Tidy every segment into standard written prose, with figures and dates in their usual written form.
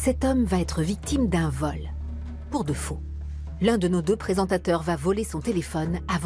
cet homme va être victime d'un vol. Pour de faux. L'un de nos deux présentateurs va voler son téléphone avant.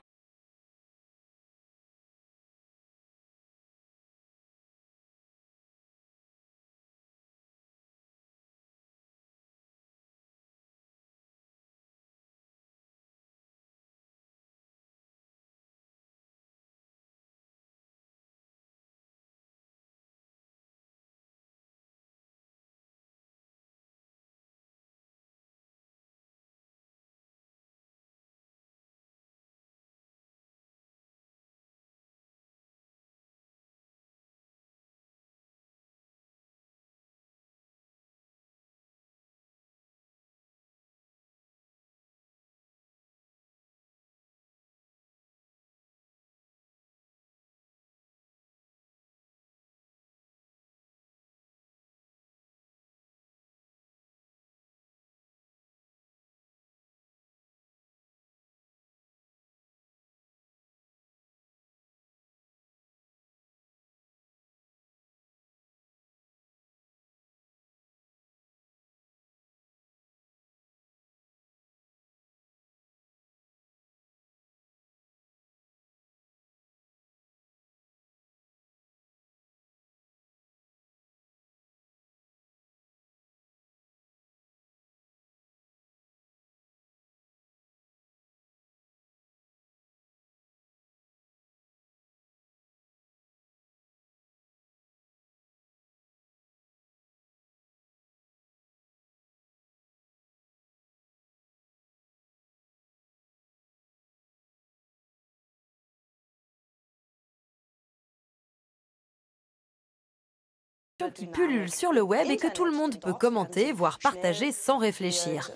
Qui pullule sur le web et que tout le monde peut commenter, voire partager sans réfléchir.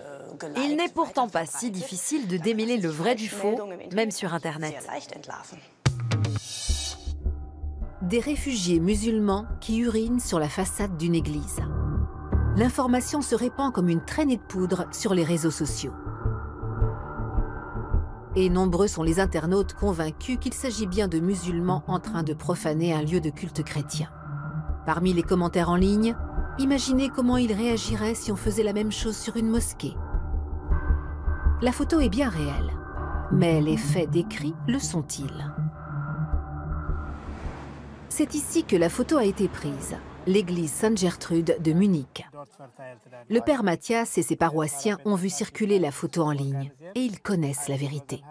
Il n'est pourtant pas si difficile de démêler le vrai du faux, même sur Internet. Des réfugiés musulmans qui urinent sur la façade d'une église. L'information se répand comme une traînée de poudre sur les réseaux sociaux. Et nombreux sont les internautes convaincus qu'il s'agit bien de musulmans en train de profaner un lieu de culte chrétien. Parmi les commentaires en ligne, imaginez comment ils réagiraient si on faisait la même chose sur une mosquée. La photo est bien réelle, mais les faits décrits le sont-ils? C'est ici que la photo a été prise, l'église Sainte-Gertrude de Munich. Le père Mathias et ses paroissiens ont vu circuler la photo en ligne et ils connaissent la vérité.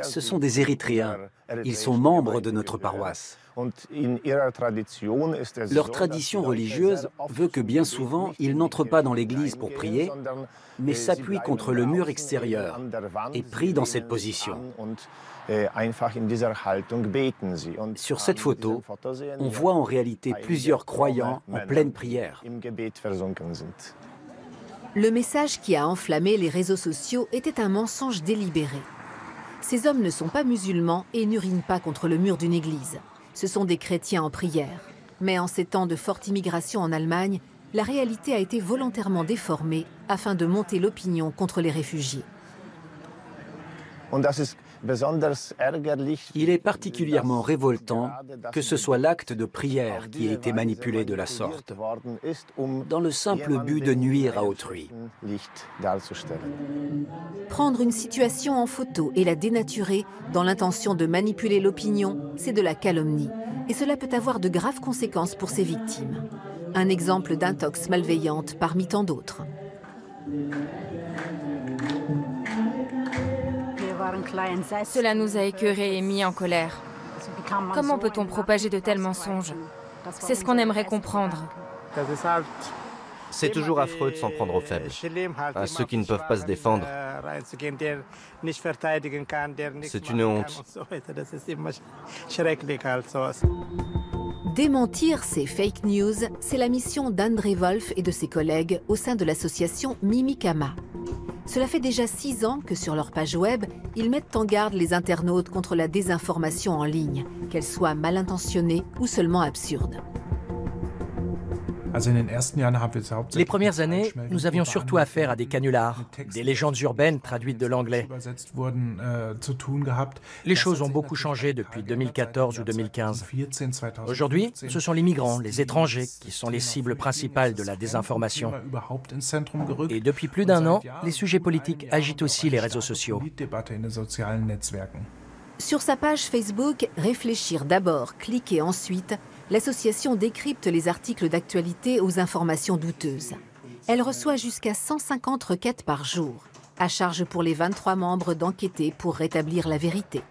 Ce sont des Érythréens. Ils sont membres de notre paroisse. Leur tradition religieuse veut que bien souvent, ils n'entrent pas dans l'église pour prier, mais s'appuient contre le mur extérieur et prient dans cette position. Sur cette photo, on voit en réalité plusieurs croyants en pleine prière. Le message qui a enflammé les réseaux sociaux était un mensonge délibéré. Ces hommes ne sont pas musulmans et n'urinent pas contre le mur d'une église. Ce sont des chrétiens en prière. Mais en ces temps de forte immigration en Allemagne, la réalité a été volontairement déformée afin de monter l'opinion contre les réfugiés. Il est particulièrement révoltant que ce soit l'acte de prière qui ait été manipulé de la sorte, dans le simple but de nuire à autrui. Prendre une situation en photo et la dénaturer dans l'intention de manipuler l'opinion, c'est de la calomnie. Et cela peut avoir de graves conséquences pour ses victimes. Un exemple d'intox malveillante parmi tant d'autres. Cela nous a écœurés et mis en colère. Comment peut-on propager de tels mensonges? C'est ce qu'on aimerait comprendre. C'est toujours affreux de s'en prendre aux faibles, à ceux qui ne peuvent pas se défendre. C'est une honte. Démentir ces fake news, c'est la mission d'André Wolf et de ses collègues au sein de l'association Mimikama. Cela fait déjà 6 ans que sur leur page web, ils mettent en garde les internautes contre la désinformation en ligne, qu'elle soit mal intentionnée ou seulement absurde. Les premières années, nous avions surtout affaire à des canulars, des légendes urbaines traduites de l'anglais. Les choses ont beaucoup changé depuis 2014 ou 2015. Aujourd'hui, ce sont les migrants, les étrangers, qui sont les cibles principales de la désinformation. Et depuis plus d'un an, les sujets politiques agitent aussi les réseaux sociaux. Sur sa page Facebook « Réfléchir d'abord, cliquer ensuite », l'association décrypte les articles d'actualité aux informations douteuses. Elle reçoit jusqu'à 150 requêtes par jour. À charge pour les 23 membres d'enquêter pour rétablir la vérité.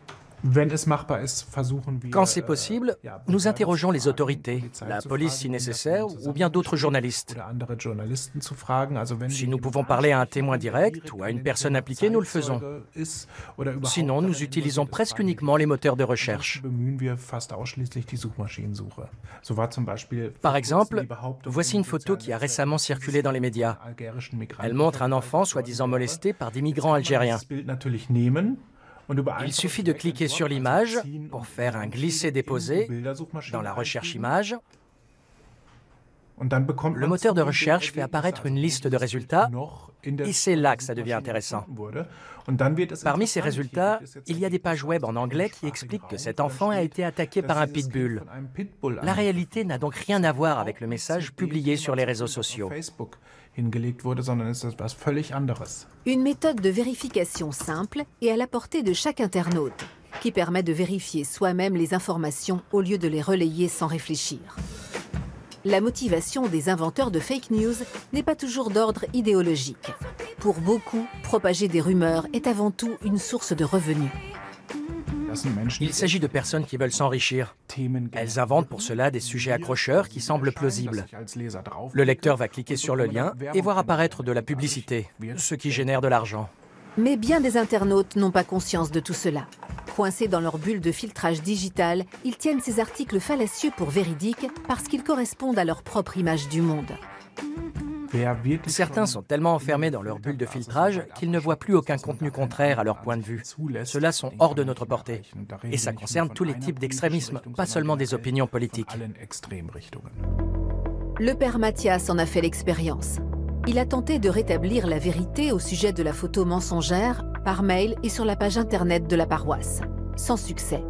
Quand c'est possible, nous interrogeons les autorités, la police si nécessaire, ou bien d'autres journalistes. Si nous pouvons parler à un témoin direct ou à une personne impliquée, nous le faisons. Sinon, nous utilisons presque uniquement les moteurs de recherche. Par exemple, voici une photo qui a récemment circulé dans les médias. Elle montre un enfant soi-disant molesté par des migrants algériens. Il suffit de cliquer sur l'image pour faire un glisser-déposer dans la recherche image. Le moteur de recherche fait apparaître une liste de résultats et c'est là que ça devient intéressant. Parmi ces résultats, il y a des pages web en anglais qui expliquent que cet enfant a été attaqué par un pitbull. La réalité n'a donc rien à voir avec le message publié sur les réseaux sociaux. Une méthode de vérification simple et à la portée de chaque internaute, qui permet de vérifier soi-même les informations au lieu de les relayer sans réfléchir. La motivation des inventeurs de fake news n'est pas toujours d'ordre idéologique. Pour beaucoup, propager des rumeurs est avant tout une source de revenus. Il s'agit de personnes qui veulent s'enrichir. Elles inventent pour cela des sujets accrocheurs qui semblent plausibles. Le lecteur va cliquer sur le lien et voir apparaître de la publicité, ce qui génère de l'argent. Mais bien des internautes n'ont pas conscience de tout cela. Coincés dans leur bulle de filtrage digital, ils tiennent ces articles fallacieux pour véridiques parce qu'ils correspondent à leur propre image du monde. Certains sont tellement enfermés dans leur bulle de filtrage qu'ils ne voient plus aucun contenu contraire à leur point de vue. Ceux-là sont hors de notre portée. Et ça concerne tous les types d'extrémisme, pas seulement des opinions politiques. Le père Mathias en a fait l'expérience. Il a tenté de rétablir la vérité au sujet de la photo mensongère par mail et sur la page internet de la paroisse. Sans succès.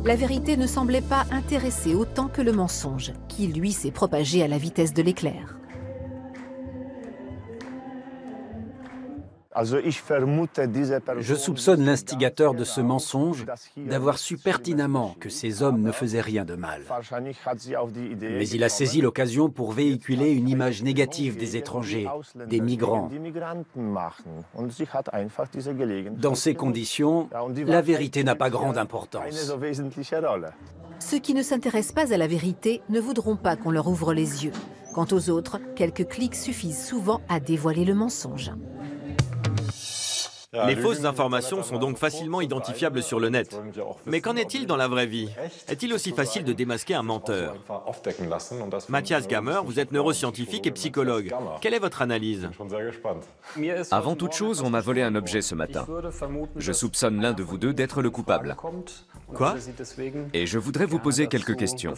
La vérité ne semblait pas intéresser autant que le mensonge, qui lui s'est propagé à la vitesse de l'éclair. Je soupçonne l'instigateur de ce mensonge d'avoir su pertinemment que ces hommes ne faisaient rien de mal. Mais il a saisi l'occasion pour véhiculer une image négative des étrangers, des migrants. Dans ces conditions, la vérité n'a pas grande importance. Ceux qui ne s'intéressent pas à la vérité ne voudront pas qu'on leur ouvre les yeux. Quant aux autres, quelques clics suffisent souvent à dévoiler le mensonge. Les fausses informations sont donc facilement identifiables sur le net. Mais qu'en est-il dans la vraie vie? Est-il aussi facile de démasquer un menteur? Mathias Gammer, vous êtes neuroscientifique et psychologue. Quelle est votre analyse? Avant toute chose, on m'a volé un objet ce matin. Je soupçonne l'un de vous deux d'être le coupable. Quoi? Et je voudrais vous poser quelques questions.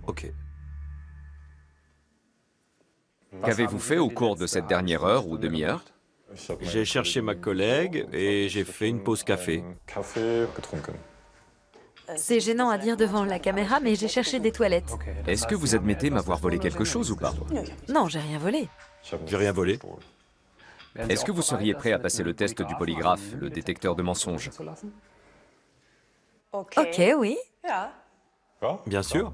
Ok. Qu'avez-vous fait au cours de cette dernière heure ou demi-heure? J'ai cherché ma collègue et j'ai fait une pause café. C'est gênant à dire devant la caméra, mais j'ai cherché des toilettes. Est-ce que vous admettez m'avoir volé quelque chose ou pas? Non, j'ai rien volé. J'ai rien volé. Est-ce que vous seriez prêt à passer le test du polygraphe, le détecteur de mensonges? Ok, oui. Bien sûr.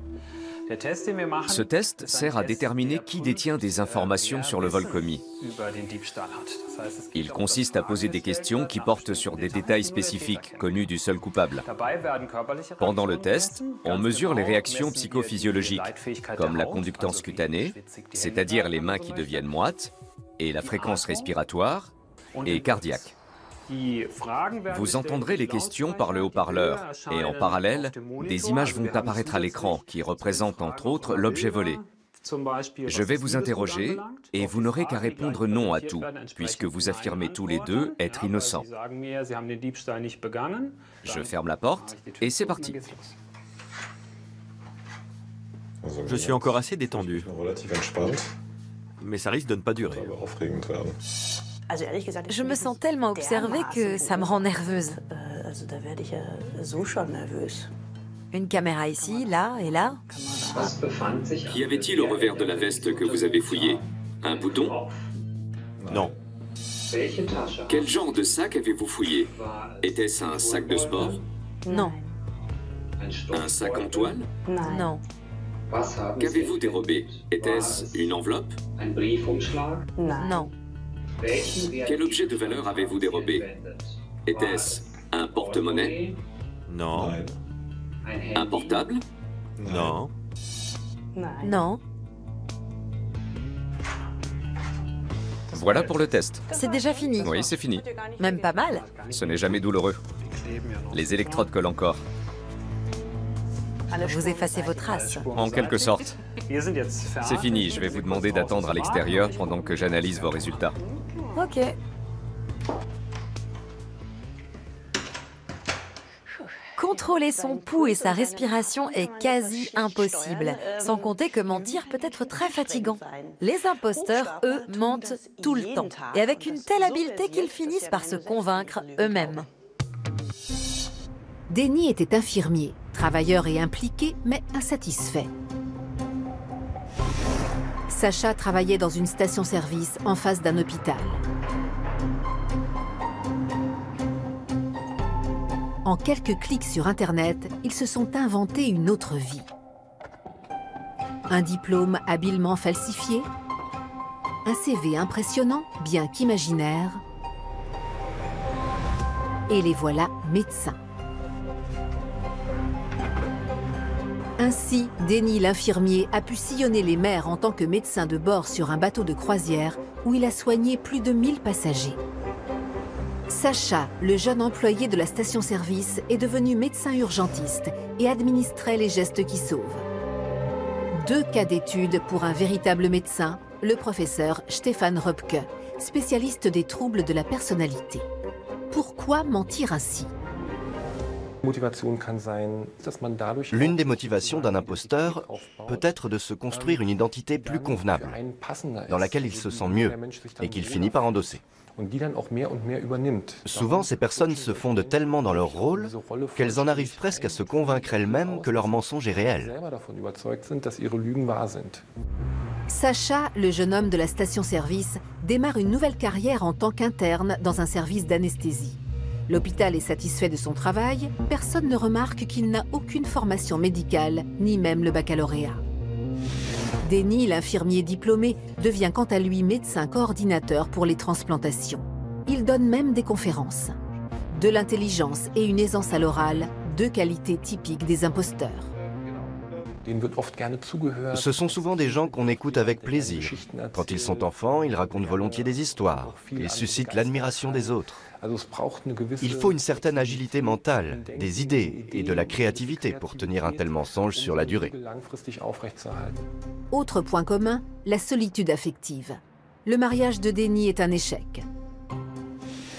Ce test sert à déterminer qui détient des informations sur le vol commis. Il consiste à poser des questions qui portent sur des détails spécifiques connus du seul coupable. Pendant le test, on mesure les réactions psychophysiologiques, comme la conductance cutanée, c'est-à-dire les mains qui deviennent moites, et la fréquence respiratoire et cardiaque. Vous entendrez les questions par le haut-parleur et en parallèle, des images vont apparaître à l'écran qui représentent entre autres l'objet volé. Je vais vous interroger et vous n'aurez qu'à répondre non à tout, puisque vous affirmez tous les deux être innocents. Je ferme la porte et c'est parti. Je suis encore assez détendu. Mais ça risque de ne pas durer. Je me sens tellement observée que ça me rend nerveuse. Une caméra ici, là et là. Qu'y avait-il au revers de la veste que vous avez fouillée? Un bouton? Non. Quel genre de sac avez-vous fouillé? Était-ce un sac de sport? Non. Un sac en toile? Non. Qu'avez-vous dérobé? Était-ce une enveloppe? Non. Quel objet de valeur avez-vous dérobé? Était-ce un porte-monnaie? Non. Un portable? Non. Non. Voilà pour le test. C'est déjà fini. Oui, c'est fini. Même pas mal. Ce n'est jamais douloureux. Les électrodes collent encore. Vous effacez vos traces. En quelque sorte. C'est fini, je vais vous demander d'attendre à l'extérieur pendant que j'analyse vos résultats. Ok. Contrôler son pouls et sa respiration est quasi impossible, sans compter que mentir peut être très fatigant. Les imposteurs, eux, mentent tout le temps, et avec une telle habileté qu'ils finissent par se convaincre eux-mêmes. Denny était infirmier, travailleur et impliqué, mais insatisfait. Sacha travaillait dans une station-service en face d'un hôpital. En quelques clics sur Internet, ils se sont inventés une autre vie. Un diplôme habilement falsifié, un CV impressionnant, bien qu'imaginaire, et les voilà médecins. Ainsi, Denny l'infirmier a pu sillonner les mers en tant que médecin de bord sur un bateau de croisière où il a soigné plus de 1000 passagers. Sacha, le jeune employé de la station-service, est devenu médecin urgentiste et administrait les gestes qui sauvent. 2 cas d'études pour un véritable médecin, le professeur Stefan Röpke, spécialiste des troubles de la personnalité. Pourquoi mentir ainsi ? L'une des motivations d'un imposteur peut être de se construire une identité plus convenable, dans laquelle il se sent mieux et qu'il finit par endosser. Souvent, ces personnes se fondent tellement dans leur rôle qu'elles en arrivent presque à se convaincre elles-mêmes que leur mensonge est réel. Sacha, le jeune homme de la station-service, démarre une nouvelle carrière en tant qu'interne dans un service d'anesthésie. L'hôpital est satisfait de son travail, personne ne remarque qu'il n'a aucune formation médicale, ni même le baccalauréat. Denny, l'infirmier diplômé, devient quant à lui médecin coordinateur pour les transplantations. Il donne même des conférences. De l'intelligence et une aisance à l'oral, 2 qualités typiques des imposteurs. Ce sont souvent des gens qu'on écoute avec plaisir. Quand ils sont enfants, ils racontent volontiers des histoires. Ils suscitent l'admiration des autres. Il faut une certaine agilité mentale, des idées et de la créativité pour tenir un tel mensonge sur la durée. Autre point commun, la solitude affective. Le mariage de Denny est un échec.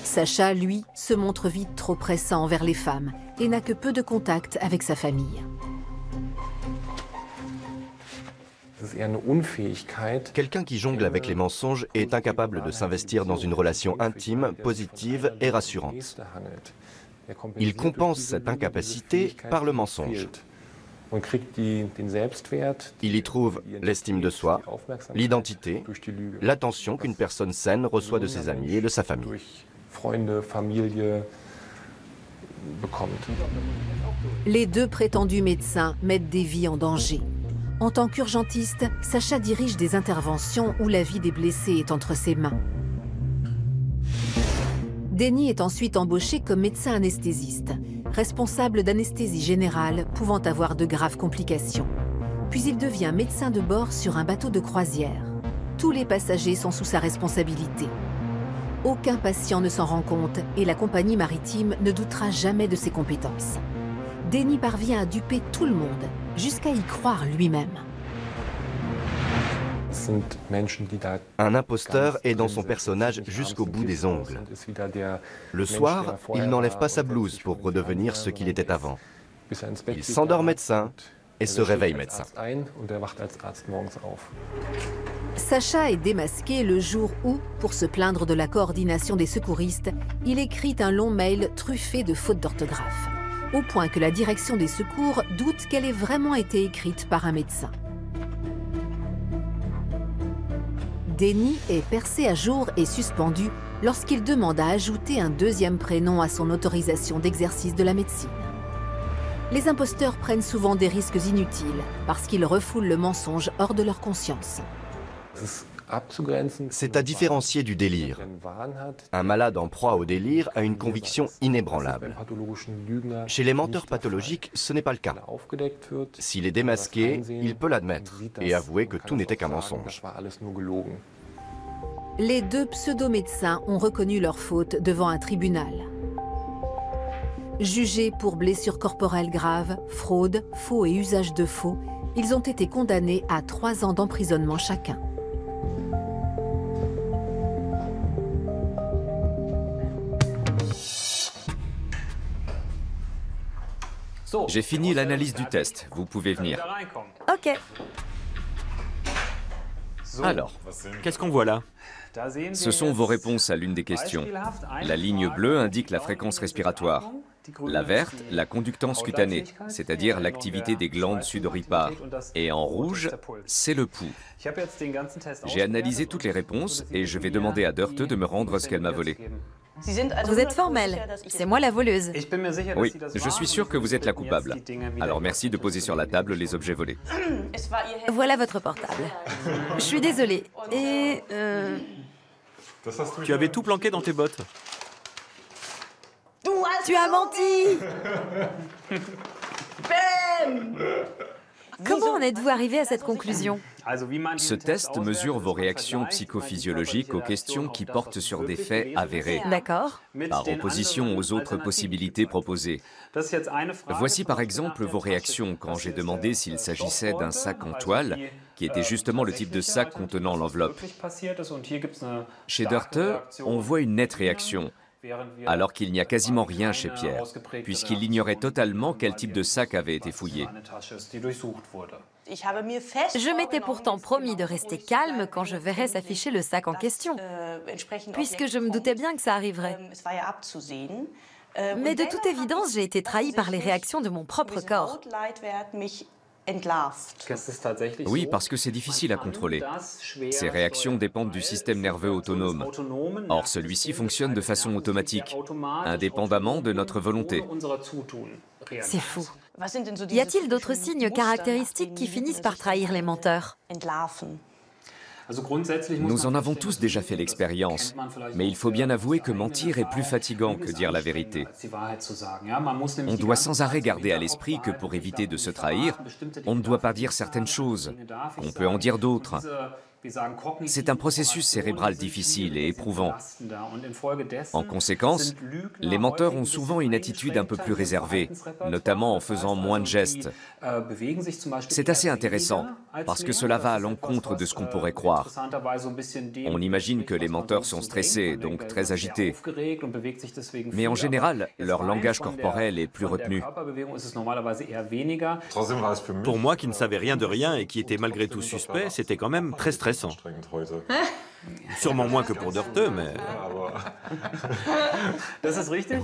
Sacha, lui, se montre vite trop pressant envers les femmes et n'a que peu de contact avec sa famille. Quelqu'un qui jongle avec les mensonges est incapable de s'investir dans une relation intime, positive et rassurante. Il compense cette incapacité par le mensonge. Il y trouve l'estime de soi, l'identité, l'attention qu'une personne saine reçoit de ses amis et de sa famille. Les 2 prétendus médecins mettent des vies en danger. En tant qu'urgentiste, Sacha dirige des interventions où la vie des blessés est entre ses mains. Denny est ensuite embauché comme médecin anesthésiste, responsable d'anesthésie générale pouvant avoir de graves complications. Puis il devient médecin de bord sur un bateau de croisière. Tous les passagers sont sous sa responsabilité. Aucun patient ne s'en rend compte et la compagnie maritime ne doutera jamais de ses compétences. Denny parvient à duper tout le monde, jusqu'à y croire lui-même. Un imposteur est dans son personnage jusqu'au bout des ongles. Le soir, il n'enlève pas sa blouse pour redevenir ce qu'il était avant. Il s'endort médecin et se réveille médecin. Sacha est démasqué le jour où, pour se plaindre de la coordination des secouristes, il écrit un long mail truffé de fautes d'orthographe, au point que la direction des secours doute qu'elle ait vraiment été écrite par un médecin. Denis est percé à jour et suspendu lorsqu'il demande à ajouter un deuxième prénom à son autorisation d'exercice de la médecine. Les imposteurs prennent souvent des risques inutiles parce qu'ils refoulent le mensonge hors de leur conscience. C'est à différencier du délire. Un malade en proie au délire a une conviction inébranlable. Chez les menteurs pathologiques, ce n'est pas le cas. S'il est démasqué, il peut l'admettre et avouer que tout n'était qu'un mensonge. Les deux pseudo-médecins ont reconnu leur faute devant un tribunal. Jugés pour blessures corporelles graves, fraude, faux et usage de faux, ils ont été condamnés à 3 ans d'emprisonnement chacun. J'ai fini l'analyse du test, vous pouvez venir. Ok. Alors, Qu'est-ce qu'on voit là? ce sont vos réponses à l'une des questions. La ligne bleue indique la fréquence respiratoire. La verte, la conductance cutanée, c'est-à-dire l'activité des glandes sudoripares. Et en rouge, c'est le pouls. J'ai analysé toutes les réponses et je vais demander à Dörte de me rendre ce qu'elle m'a volé. Vous êtes formel. C'est moi la voleuse. Oui, je suis sûr que vous êtes la coupable. Alors merci de poser sur la table les objets volés. Voilà votre portable. Je suis désolée. Et... Tu avais tout planqué dans tes bottes. Tu as menti! Comment en êtes-vous arrivé à cette conclusion? Ce test mesure vos réactions psychophysiologiques aux questions qui portent sur des faits avérés, D'accord. par opposition aux autres possibilités proposées. Voici par exemple vos réactions quand j'ai demandé s'il s'agissait d'un sac en toile, qui était justement le type de sac contenant l'enveloppe. Chez Dörte, on voit une nette réaction, alors qu'il n'y a quasiment rien chez Pierre, puisqu'il ignorait totalement quel type de sac avait été fouillé. Je m'étais pourtant promis de rester calme quand je verrais s'afficher le sac en question, puisque je me doutais bien que ça arriverait. Mais de toute évidence, j'ai été trahie par les réactions de mon propre corps. Oui, parce que c'est difficile à contrôler. Ces réactions dépendent du système nerveux autonome. Or, celui-ci fonctionne de façon automatique, indépendamment de notre volonté. C'est fou. Y a-t-il d'autres signes caractéristiques qui finissent par trahir les menteurs? Nous en avons tous déjà fait l'expérience, mais il faut bien avouer que mentir est plus fatigant que dire la vérité. On doit sans arrêt garder à l'esprit que pour éviter de se trahir, on ne doit pas dire certaines choses, on peut en dire d'autres. C'est un processus cérébral difficile et éprouvant. En conséquence, les menteurs ont souvent une attitude un peu plus réservée, notamment en faisant moins de gestes. C'est assez intéressant, parce que cela va à l'encontre de ce qu'on pourrait croire. On imagine que les menteurs sont stressés, donc très agités. Mais en général, leur langage corporel est plus retenu. Pour moi qui ne savais rien de rien et qui était malgré tout suspect, c'était quand même très stressant. Sûrement moins que pour Dörte, mais...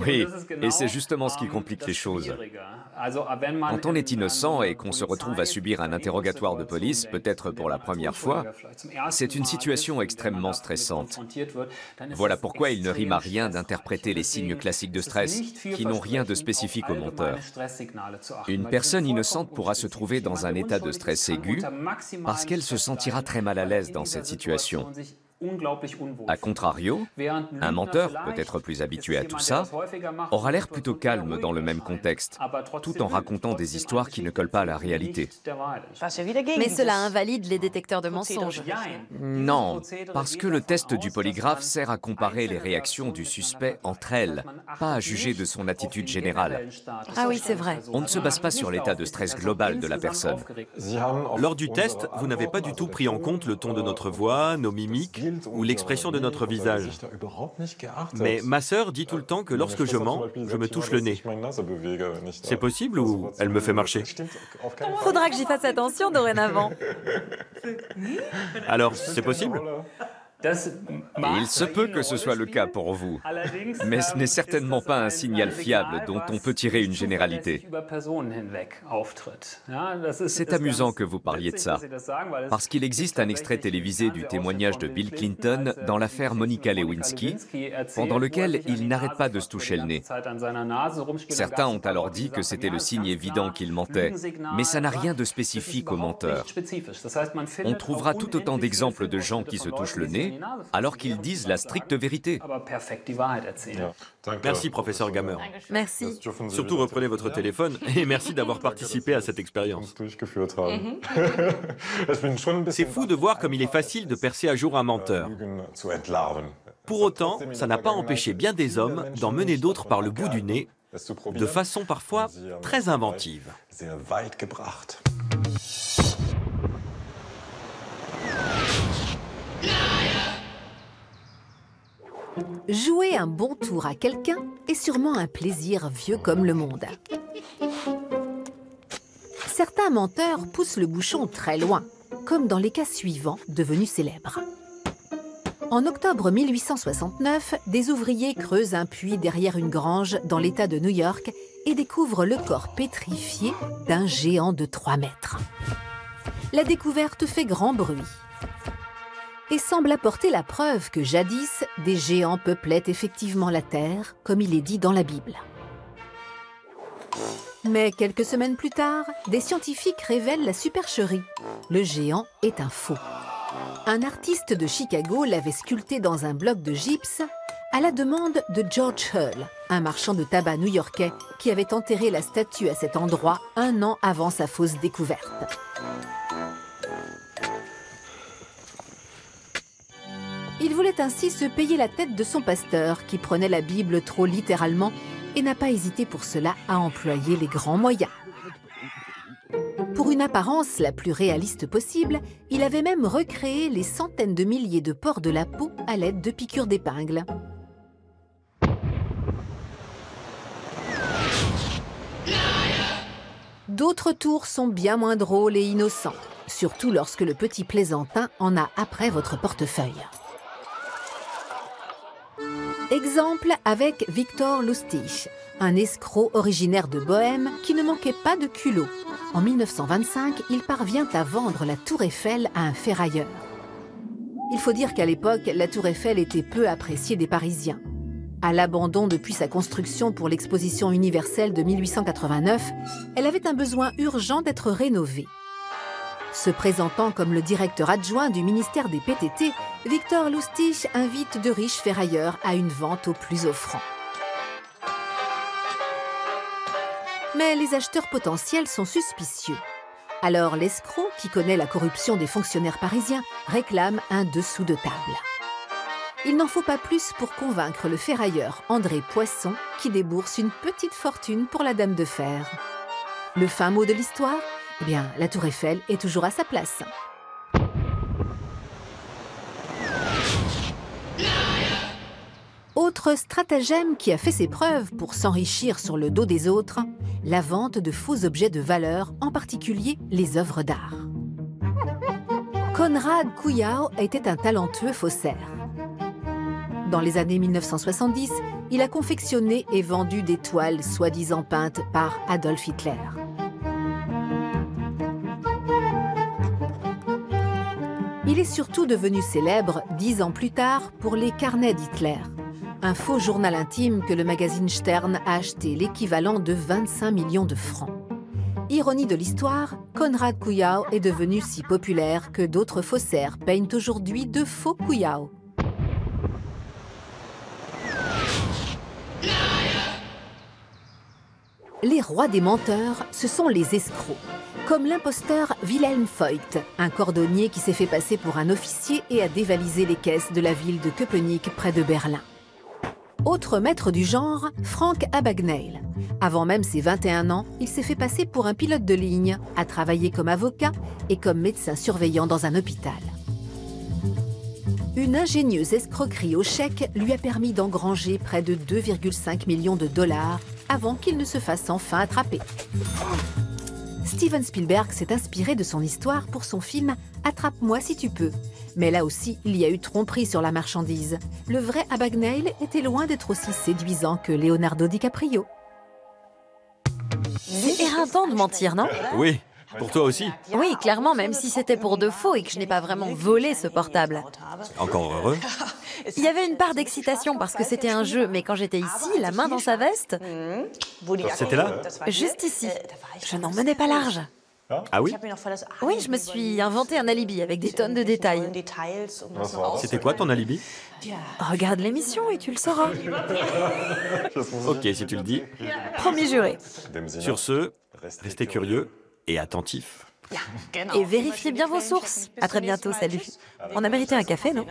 Oui, et c'est justement ce qui complique les choses. Quand on est innocent et qu'on se retrouve à subir un interrogatoire de police, peut-être pour la première fois, c'est une situation extrêmement stressante. Voilà pourquoi il ne rime à rien d'interpréter les signes classiques de stress, qui n'ont rien de spécifique au menteur. Une personne innocente pourra se trouver dans un état de stress aigu parce qu'elle se sentira très mal à l'aise dans cette situation. A contrario, un menteur, peut-être plus habitué à tout ça, aura l'air plutôt calme dans le même contexte, tout en racontant des histoires qui ne collent pas à la réalité. Mais cela invalide les détecteurs de mensonges. Non, parce que le test du polygraphe sert à comparer les réactions du suspect entre elles, pas à juger de son attitude générale. Ah oui, c'est vrai. On ne se base pas sur l'état de stress global de la personne. Lors du test, vous n'avez pas du tout pris en compte le ton de notre voix, nos mimiques, ou l'expression de notre visage. Mais ma sœur dit tout le temps que lorsque je mens, je me touche le nez. C'est possible ou elle me fait marcher? Faudra que j'y fasse attention dorénavant. Alors, c'est possible? Il se peut que ce soit le cas pour vous, mais ce n'est certainement pas un signal fiable dont on peut tirer une généralité. C'est amusant que vous parliez de ça, parce qu'il existe un extrait télévisé du témoignage de Bill Clinton dans l'affaire Monica Lewinsky, pendant lequel il n'arrête pas de se toucher le nez. Certains ont alors dit que c'était le signe évident qu'il mentait, mais ça n'a rien de spécifique au menteur. On trouvera tout autant d'exemples de gens qui se touchent le nez, alors qu'ils disent la stricte vérité. Merci, professeur Gammer. Merci. Surtout reprenez votre téléphone et merci d'avoir participé à cette expérience. C'est fou de voir comme il est facile de percer à jour un menteur. Pour autant, ça n'a pas empêché bien des hommes d'en mener d'autres par le bout du nez, de façon parfois très inventive. Jouer un bon tour à quelqu'un est sûrement un plaisir vieux comme le monde. Certains menteurs poussent le bouchon très loin, comme dans les cas suivants devenus célèbres. En octobre 1869, des ouvriers creusent un puits derrière une grange dans l'État de New York et découvrent le corps pétrifié d'un géant de 3 mètres. La découverte fait grand bruit et semble apporter la preuve que jadis, des géants peuplaient effectivement la Terre, comme il est dit dans la Bible. Mais quelques semaines plus tard, des scientifiques révèlent la supercherie. Le géant est un faux. Un artiste de Chicago l'avait sculpté dans un bloc de gypse à la demande de George Hull, un marchand de tabac new-yorkais qui avait enterré la statue à cet endroit 1 an avant sa fausse découverte. Il voulait ainsi se payer la tête de son pasteur qui prenait la Bible trop littéralement et n'a pas hésité pour cela à employer les grands moyens. Pour une apparence la plus réaliste possible, il avait même recréé les centaines de milliers de pores de la peau à l'aide de piqûres d'épingle. D'autres tours sont bien moins drôles et innocents, surtout lorsque le petit plaisantin en a après votre portefeuille. Exemple avec Victor Lustig, un escroc originaire de Bohême qui ne manquait pas de culot. En 1925, il parvient à vendre la Tour Eiffel à un ferrailleur. Il faut dire qu'à l'époque, la Tour Eiffel était peu appréciée des Parisiens. À l'abandon depuis sa construction pour l'exposition universelle de 1889, elle avait un besoin urgent d'être rénovée. Se présentant comme le directeur adjoint du ministère des PTT, Victor Lustig invite de riches ferrailleurs à une vente au plus offrant. Mais les acheteurs potentiels sont suspicieux. Alors l'escroc, qui connaît la corruption des fonctionnaires parisiens, réclame un dessous de table. Il n'en faut pas plus pour convaincre le ferrailleur André Poisson, qui débourse une petite fortune pour la dame de fer. Le fin mot de l'histoire ? Eh bien, la Tour Eiffel est toujours à sa place. Autre stratagème qui a fait ses preuves pour s'enrichir sur le dos des autres, la vente de faux objets de valeur, en particulier les œuvres d'art. Konrad Kujau était un talentueux faussaire. Dans les années 1970, il a confectionné et vendu des toiles soi-disant peintes par Adolf Hitler. Il est surtout devenu célèbre 10 ans plus tard pour les carnets d'Hitler, un faux journal intime que le magazine Stern a acheté l'équivalent de 25 millions de francs. Ironie de l'histoire, Konrad Kujau est devenu si populaire que d'autres faussaires peignent aujourd'hui de faux Kujau. Les rois des menteurs, ce sont les escrocs, comme l'imposteur Wilhelm Voigt, un cordonnier qui s'est fait passer pour un officier et a dévalisé les caisses de la ville de Köpenick près de Berlin. Autre maître du genre, Frank Abagnale. Avant même ses 21 ans, il s'est fait passer pour un pilote de ligne, a travaillé comme avocat et comme médecin surveillant dans un hôpital. Une ingénieuse escroquerie au chèque lui a permis d'engranger près de 2,5 millions de dollars avant qu'il ne se fasse enfin attraper. Steven Spielberg s'est inspiré de son histoire pour son film « Attrape-moi si tu peux ». Mais là aussi, il y a eu tromperie sur la marchandise. Le vrai Abagnale était loin d'être aussi séduisant que Leonardo DiCaprio. C'est éreintant de mentir, non? Oui, pour toi aussi. Oui, clairement, même si c'était pour de faux et que je n'ai pas vraiment volé ce portable. Encore heureux. Il y avait une part d'excitation parce que c'était un jeu, mais quand j'étais ici, la main dans sa veste... C'était là? Juste ici. Je n'en menais pas large. Ah oui? Oui, je me suis inventé un alibi avec des tonnes de détails. C'était quoi ton alibi? Regarde l'émission et tu le sauras. Ok, si tu le dis. Promis juré. Sur ce, restez curieux et attentifs. Et vérifiez bien vos sources. À très bientôt, salut. On a mérité un café, non?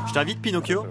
Je t'invite, Pinocchio.